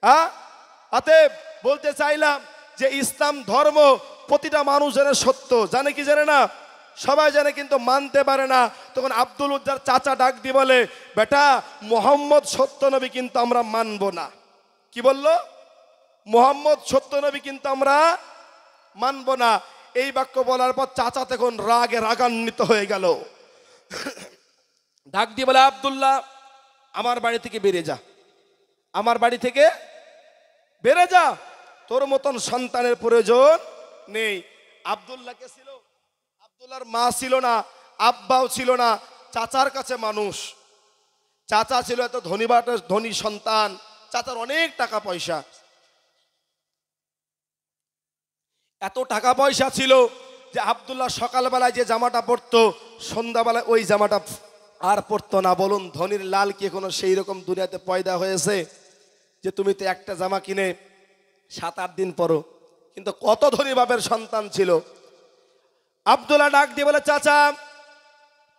হ্যাঁ, অতএব বলতে চাইলাম যে ইসলাম ধর্ম প্রতিটা মানুষ জানে সত্য, জানে কি জানে না? সবাই জানে কিন্তু মানতে পারে না। তখন আব্দুল উজ্জার চাচা ডাক দিয়ে বলে, বেটা মোহাম্মদ সত্য নবী কিন্তু আমরা মানবো না। কি বললো? মোহাম্মদ সত্য নবী কিন্তু আমরা মানবো না। এই বাক্য বলার পর চাচা তখন রাগে রাগান্বিত হয়ে গেল। ডাক দিয়ে বলে, আব্দুল্লাহ আমার বাড়ি থেকে বেরিয়ে যা, আমার বাড়ি থেকে বেরিয়ে যা, তোর মতন সন্তানের প্রয়োজন নেই। আব্দুল্লাহকে ছিল, আব্দুল্লাহর মা ছিল না, আব্বাও ছিল না, চাচার কাছে মানুষ। চাচা ছিল এত ধনী সন্তান, চাচার অনেক টাকা পয়সা, এত টাকা পয়সা ছিল যে আব্দুল্লাহ সকালবেলায় যে জামাটা পরতো সন্ধ্যাবেলায় ওই জামাটা আর পরতো না। বলুন ধনীর লাল কি কোনো সেই রকম দুনিয়াতে পয়দা হয়েছে যে তুমি তো একটা জামা কিনে 7-8 দিন পরো? কিন্তু কত ধনী বাপের সন্তান ছিল। আব্দুল্লাহ ডাক দিয়ে বলে, চাচা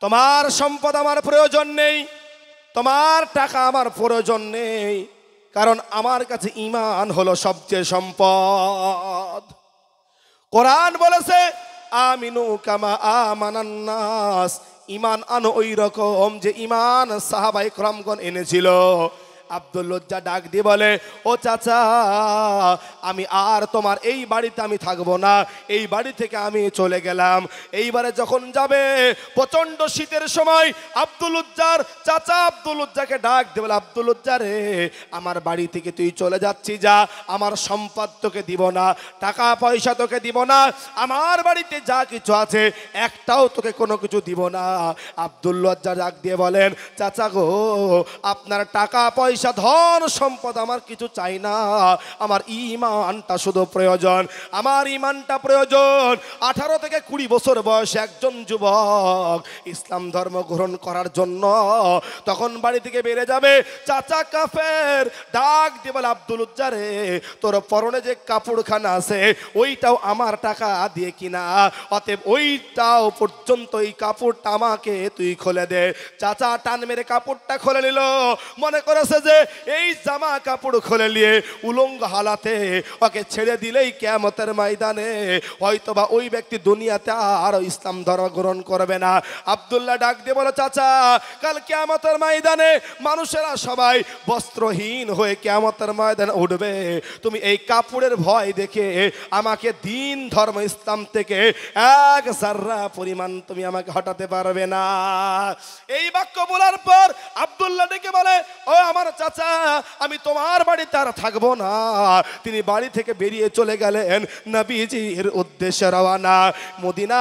তোমার সম্পদ আমার প্রয়োজন নেই, তোমার টাকা আমার প্রয়োজন নেই, কারণ আমার কাছে ঈমান হলো সবচেয়ে সম্পদ। কোরআন বলেছে আমিনু কামা আমানান নাস, ঈমান আনো ওই রকম যে ঈমান সাহাবায়ে কেরামগণ এনেছিল। আব্দুল লজ্জা ডাক দিয়ে বলে, ও চাচা আমি আর তোমার এই বাড়িতে আমি থাকবো না, এই বাড়ি থেকে আমি চলে গেলাম। এইবারে যখন যাবে প্রচন্ড শীতের সময় আব্দুল উজ্জার চাচা আব্দুল উজ্জাকে ডাক দিয়ে বলে, আব্দুল উজ্জা রে আমার বাড়ি থেকে তুই চলে যাচ্ছি যা, আমার সম্পদ তোকে দিব না, টাকা পয়সা তোকে দিব না, আমার বাড়িতে যা কিছু আছে একটাও তোকে কোনো কিছু দিব না। আব্দুল লজ্জা ডাক দিয়ে বলেন, চাচা গো আপনার টাকা পয়সা ধন সম্পদ আমার কিছু চাই না, আমার ঈমানটা শুধু প্রয়োজন, আমার ঈমানটা প্রয়োজন। 18 থেকে 20 বছর বয়সে একজন যুবক ইসলাম ধর্ম গ্রহণ করার জন্য তখন বাড়ি থেকে বেরিয়ে যাবে। চাচা কাফের ডাক দিয়ে বলে, আব্দুল উজ্জা রে তোর পরনে যে কাপড়খানা আছে ওইটাও আমার টাকা দিয়ে কিনা, অতএব ওইটাও পর্যন্ত এই কাপড়টা আমাকে তুই খুলে দে। চাচা টান মেরে কাপড়টা খুলে নিল, মনে করেছে যে এই জামা কাপড় খুলে নিয়ে উলঙ্গ হালাতে ওকে ছেড়ে দিলেই কিয়ামতের ময়দানে হয়তোবা ওই ব্যক্তি দুনিয়াতে আর ইসলাম ধর্ম গ্রহণ করবে না। আব্দুল্লাহ ডাক দিয়ে বলে, চাচা কাল কিয়ামতের ময়দানে মানুষেরা সবাই বস্ত্রহীন হয়ে কিয়ামতের ময়দানে উঠবে, তুমি এই কাপড়ের ভয় দেখে আমাকে দিন ধর্ম ইসলাম থেকে এক জাররা পরিমাণ তুমি আমাকে হটাতে পারবে না। এই বাক্য বলার পর আব্দুল্লাহ ডেকে বলে, ও আমার চাচা আমি তোমার বাড়িতে আর থাকবো না। তিনি বাড়ি থেকে বেরিয়ে চলে গেলেন নবীজির উদ্দেশ্যে রওনা। মদিনা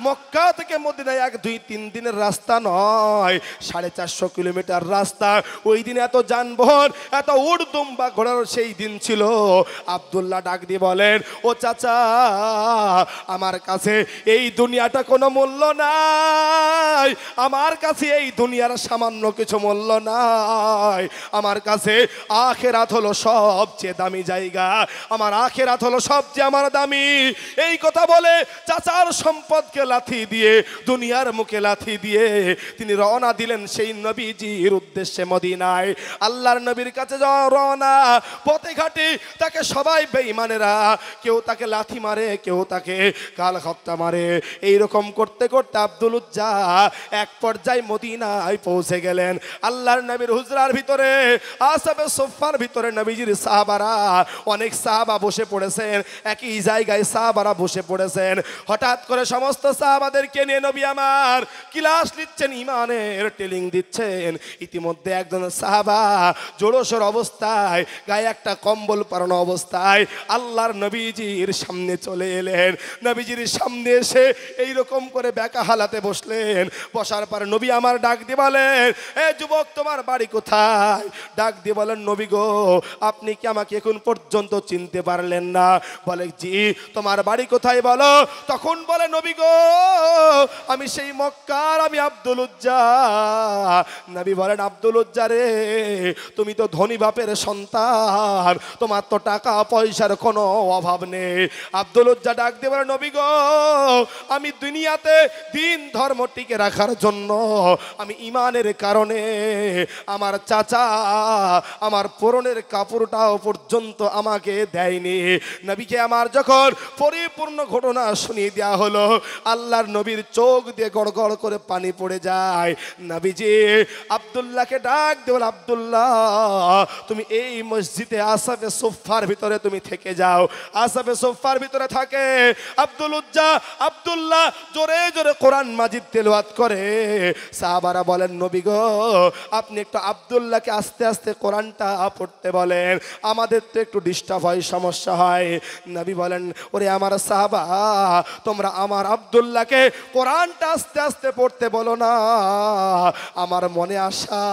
মক্কা থেকে মদিনায় 1-2-3 দিনের রাস্তা নয়, 450 কিলোমিটার রাস্তা। ওই দিন এত যানবাহন, এত উড়দুম্বা ঘোড়ার সেই দিন ছিল। আব্দুল্লাহ ডাক দিয়ে বলেন, ও চাচা আমার কাছে এই দুনিয়াটা কোনো মূল্য নাই, আমার কাছে এই দুনিয়ার সামান্য কিছু মূল্য নাই, আমার কাছে আখিরাত হলো সবচেয়ে দামি জায়গা, আমার আখিরাত হলো সবচেয়ে আমার দামি। এই কথা বলে চাচার সম্পদকে লাথি দিয়ে, দুনিয়ার মুখে লাথি দিয়ে তিনি রওনা দিলেন সেই নবীজির উদ্দেশ্যে মদিনায়। আল্লাহর নবীর কাছে রওনা, পথে ঘাটে তাকে সবাই বেঈমানেরা, কেউ তাকে লাথি মারে, কেউ তাকে কাল হত্যা মারে। এইরকম করতে করতে আব্দুল উজ্জা এক পর্যায়ে মদিনায় পৌঁছে গেলেন। আল্লাহর নবীর হুজরার ভিতরে, আসহাবে সুফফার ভিতরে নবীজির সাহাবারা, অনেক সাহাবা বসে পড়েছেন, একই জায়গায় সাহাবারা বসে পড়েছেন। হঠাৎ করে সমস্ত সাহাবাদেরকে নিয়ে নবী আমার ক্লাস নিচ্ছেন, ইমানের ট্রেনিং দিচ্ছেন। ইতিমধ্যে একজন সাহাবা জোড়োসোর অবস্থায়, গায়ে একটা কম্বল পরানো অবস্থায় আল্লাহর নবীজির সামনে চলে এলেন। নবীজির সামনে এসে এইরকম করে বেকা হালাতে বসলেন। বসার পর নবী আমার ডাক দিয়ে বলেন, এ যুবক তোমার বাড়ি কোথায়? ডাক দিয়ে বলেন, নবী গো আপনি কি আমাকে এখন পর্যন্ত চিনতে পারলেন না? বলে, জি তোমার বাড়ি কোথায় বলো? তখন বলে, নবী গো আমি সেই মক্কার, আমি আব্দুল উজ্জা। নবী বলেন, আব্দুল উজ্জা রে তুমি তো ধনী বাপের সন্তান, তোমার তো টাকা পয়সার কোনো অভাব নেই। আব্দুল উজ্জা ডাক দিয়ে বলে, নবী গো আমি দুনিয়াতে দিন ধর্ম টিকে রাখার জন্য, আমি ইমানের কারণে আমার চাচা বাচ্চা আমার পরনের কাপড়টাও পর্যন্ত আমাকে দেয়নি। নবীকে আমার যখন পরিপূর্ণ ঘটনা শুনিয়ে দেওয়া হলো, আল্লাহর নবীর চোখ দিয়ে গড় গড় করে পানি পড়ে যায়। নবীজি আব্দুল্লাহকে ডাক দিয়ে বলে, আব্দুল্লাহ তুমি এই মসজিদে আসাফে সুফার ভিতরে তুমি থেকে যাও। আসাফে সুফার ভিতরে থাকে আব্দুল্লাহ জোরে জোরে কোরআন মাজিদ তেলাওয়াত করে। সাহাবারা বলেন, নবী গো আপনি একটু আব্দুল্লাহকে আস্তে আস্তে কোরআনটা পড়তে বলেন, আমাদের তো একটু ডিস্টার্ব হয়, সমস্যা হয়। নবী বলেন, ওরে আমার সাহাবা তোমরা আমার আব্দুল্লাহকে কোরআনটা আস্তে আস্তে পড়তে বলো না। আমার মনে আশা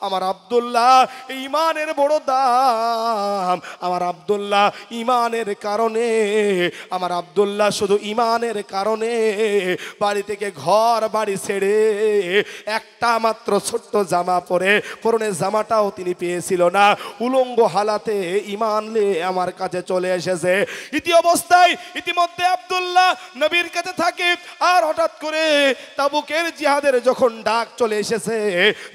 আমার আব্দুল্লাহ ঈমানের বড় দাম। আমার আব্দুল্লাহ ঈমানের কারণে, আমার আব্দুল্লাহ শুধু ঈমানের কারণে বাড়ি থেকে ঘর বাড়ি ছেড়ে একটা মাত্র ছোট্ট জামা পরে, পরনে জামাটাও তিনি পেয়েছিল না, উলঙ্গ হালাতে ঈমান নিয়ে আমার কাছে চলে এসেছে। ইতিমধ্যে আব্দুল্লাহ নবীর কাছে থাকে। আর হঠাৎ করে তাবুকের জিহাদের যখন ডাক চলে এসেছে,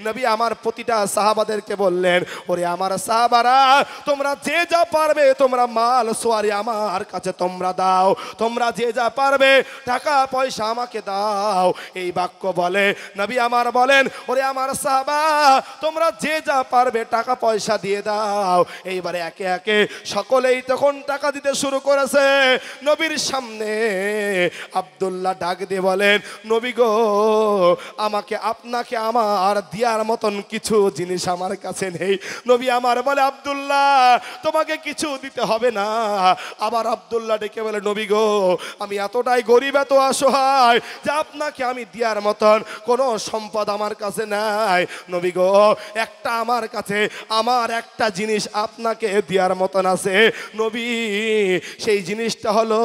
নবী আমার প্রতিটা সাহাবাদেরকে বললেন, ওরে আমার সাহাবারা তোমরা যে যা পারবে তোমরা মাল সোয়ারি আমার কাছে তোমরা দাও, তোমরা যে যা পারবে টাকা পয়সা আমাকে দাও। এই বাক্য বলে নবী আমার বলেন, ওরে আমার সাহাবা তোমরা যে যা পারবে টাকা পয়সা দিয়ে দাও। এইবারে একে একে সকলেই তখন টাকা দিতে শুরু করেছে। নবীর সামনে আব্দুল্লাহ ডাক দিয়ে বলেন, নবী গো আমাকে আপনাকে আমার দেওয়ার মতন কিছু জিনিস আমার কাছে নেই। নবী আমার বলে, আব্দুল্লাহ তোমাকে কিছু দিতে হবে না। আবার আব্দুল্লাহ ডেকে বলে, নবী গো আমি এতটাই গরিব, এত অসহায় যে আপনাকে আমি দেওয়ার মতন কোনো সম্পদ আমার কাছে নাই। নবী গো একটা আমার কাছে আমার একটা জিনিস আপনাকে দেওয়ার মতন আছে নবী, সেই জিনিসটা হলো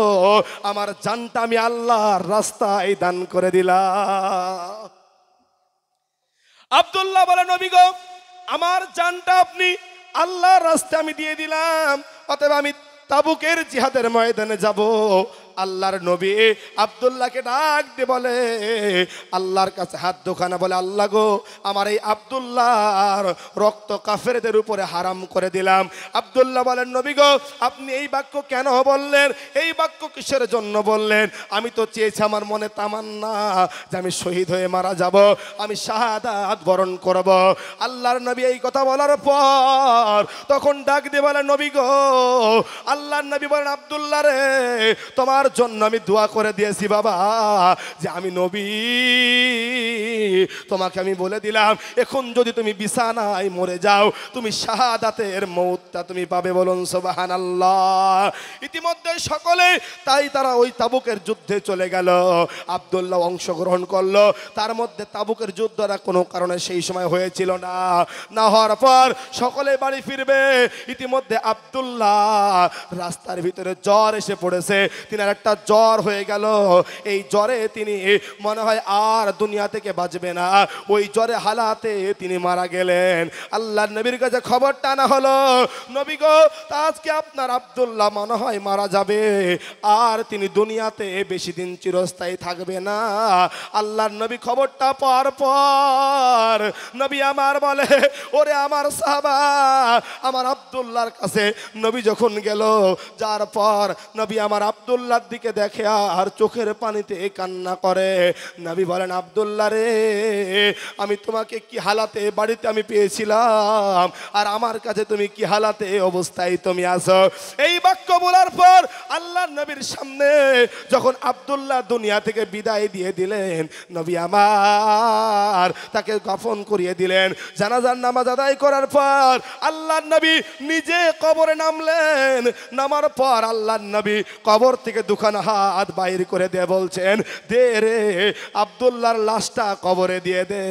আমার জানটা আমি আল্লাহর রাস্তায় দান করে দিলাম। আব্দুল্লাহ বলে, নবী গো আমার জানটা আপনি আল্লাহর রাস্তায় আমি দিয়ে দিলাম, অতএব আমি তাবুকের জিহাদের ময়দানে যাব। আল্লাহর নবী আব্দুল্লাহকে ডাক দিয়ে বলে, আল্লাহর কাছে হাত দোখানা বলে, আল্লাহ গো আমার এই আব্দুল্লাহর রক্ত কাফেরদের উপরে হারাম করে দিলাম। আব্দুল্লাহ বলেন, নবী গো আপনি এই বাক্য কেন বললেন? এই বাক্য কিসের জন্য বললেন? আমি তো চেয়েছি, আমার মনে তামান্না যে আমি শহীদ হয়ে মারা যাব, আমি শাহাদাত বরণ করব। আল্লাহর নবী এই কথা বলার পর তখন ডাক দিয়ে বলেন, নবী গো আল্লাহর নবী বলেন, আব্দুল্লাহ রে তোমার জন্য আমি দোয়া করে দিয়েছি বাবা, যে আমি নবী তোমাকে আমি বলে দিলাম এখন যদি তুমি বিছানায় মরে যাও তুমি শাহাদাতের মওতটা তুমি পাবে। বলুন সুবহানাল্লাহ। ইতিমধ্যে সকলে তাই তারা ওই তাবুকের যুদ্ধে চলে গেল। আব্দুল্লাহ অংশগ্রহণ করলো। তার মধ্যে তাবুকের যুদ্ধটা কোনো কারণে সেই সময় হয়েছিল না। না হওয়ার পর সকলে বাড়ি ফিরবে। ইতিমধ্যে আব্দুল্লাহ রাস্তার ভিতরে জ্বর এসে পড়েছে, তিনার একটা জ্বর হয়ে গেল। এই জ্বরে তিনি মনে হয় আর দুনিয়া থেকে বাঁচবে না, ওই জ্বরে হালাতে তিনি মারা গেলেন। আল্লাহর নবীর কাছে খবরটা আনা হলো, নবী গো আজকে আপনার আব্দুল্লাহ মনে হয় মারা যাবে, আর তিনি দুনিয়াতে বেশি দিন চিরস্থায়ী থাকবে না। আল্লাহর নবী খবরটা পাওয়ার পর নবী আমার বলে, ওরে আমার সাহাবা আমার আব্দুল্লাহর কাছে নবী যখন গেল, যার পর নবী আমার আব্দুল্লাহর দিকে দেখে আর চোখের পানিতে কান্না করে। নবী বলেন, আব্দুল্লাহ রে আমি তোমাকে কি হালাতে বাড়িতে আমি পেয়েছিলাম, আর আমার কাছে তুমি কি হালাতে অবস্থায় তুমি আছো। এই বাক্য বলার পর আল্লাহর নবীর সামনে যখন আব্দুল্লাহ দুনিয়া থেকে বিদায় দিয়ে দিলেন, নবী আমার তাকে কাফন করিয়ে দিলেন। জানাজার নামাজ আদায় করার পর আল্লাহর নবী নিজে কবরে নামলেন। নামার পর আল্লাহর নবী কবর থেকে দুখানা হাত বাইর করে দিয়ে বলছেন, দে রে আব্দুল্লাহর লাশটা কবরে দিয়ে দে,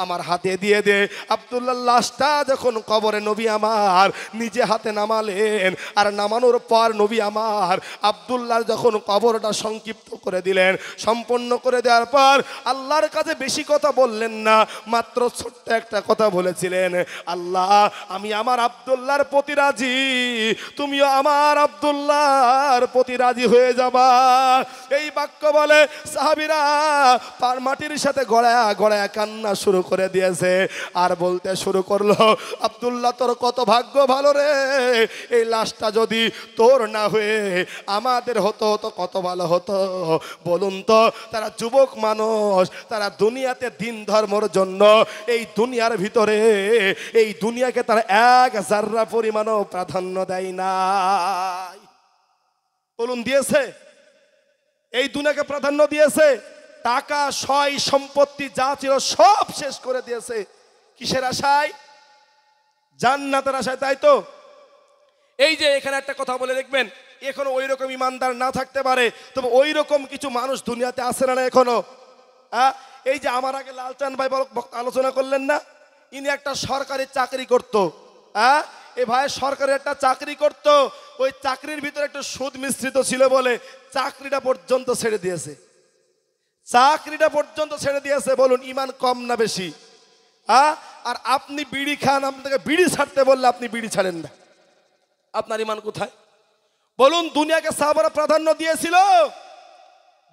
আমার হাতে দিয়ে দে। আব্দুল্লাহর লাশটা যখন কবরে নবী আমার নিজে হাতে নামালেন, আর নামানোর পর নবী আমার আব্দুল্লাহর যখন কবরটা সংক্ষিপ্ত করে দিলেন, সম্পন্ন করে দেওয়ার পর আল্লাহর কাছে বেশি কথা বললেন না, মাত্র ছোট্ট একটা কথা বলেছিলেন, আল্লাহ আমি আমার আব্দুল্লাহর প্রতি রাজি, তুমিও আমার আব্দুল্লাহর প্রতি রাজি হয়ে যাও। যাবা। এই বাক্য বলে সাহাবীরা পার মাটির সাথে গড়ায়া গড়ায়া কান্না শুরু করে দিয়েছে আর বলতে শুরু করলো, আব্দুল্লাহ তোর কত ভাগ্য ভালো রে, এই লাশটা যদি তোর না হয়ে আমাদের হতো তো কত ভালো হতো। বলুন তো, তারা যুবক মানুষ, তারা দুনিয়াতে দিন ধর্মের জন্য এই দুনিয়ার ভিতরে এই দুনিয়াকে তারা এক জাররা পরিমাণও প্রাধান্য দেয় নাই। বলুন দিয়েছে? এই দুনিয়াকে প্রাধান্য দিয়েছে? টাকা সয় সম্পত্তি যা ছিল সব শেষ করে দিয়েছে। কিসের আশায়? জান্নাতের আশায়, তাই তো? এই যে এখানে একটা কথা বলে দেখবেন, এখনো ওই রকম ইমানদার না থাকতে পারে, তবে ওই রকম কিছু মানুষ দুনিয়াতে আসে না এখনো। এই যে আমার আগে লালচান ভাই আলোচনা করলেন না, ইনি একটা সরকারি চাকরি করত। এ ভাই সরকারি একটা চাকরি করত, ওই চাকরির ভিতরে একটু সুদ মিশ্রিত ছিল বলে চাকরিটা পর্যন্ত ছেড়ে দিয়েছে। চাকরিটা পর্যন্ত ছেড়ে দিয়েছে। বলুন ইমান কম না বেশি? আর আপনি বিড়ি খান, আপনাকে বিড়ি ছাড়তে বললে আপনি বিড়ি ছাড়েন না, আপনার ইমান কোথায়? বলুন দুনিয়াকে সাহাবারা প্রাধান্য দিয়েছিল?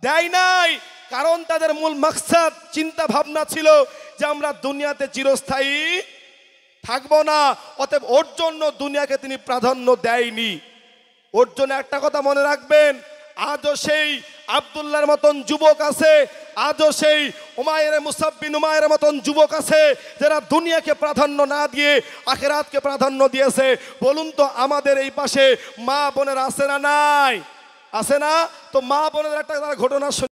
দেয় নাই। কারণ তাদের মূল মাকসাদ, চিন্তা ভাবনা ছিল যে আমরা দুনিয়াতে চিরস্থায়ী থাকবো না, অতএব ওর জন্য দুনিয়াকে তিনি প্রাধান্য দেয়নি। ওর জন্য একটা কথা মনে রাখবেন, আজও সেই আব্দুল্লাহর মতন যুবক আছে, আজও সেই উমাইর মুসাব বিন উমাইরের মতন যুবক আছে যারা দুনিয়াকে প্রাধান্য না দিয়ে আখিরাতকে প্রাধান্য দিয়েছে। বলুন তো আমাদের এই পাশে মা বোনেরা আছে না নাই? আছে না? তো মা বোনের একটা ঘটনা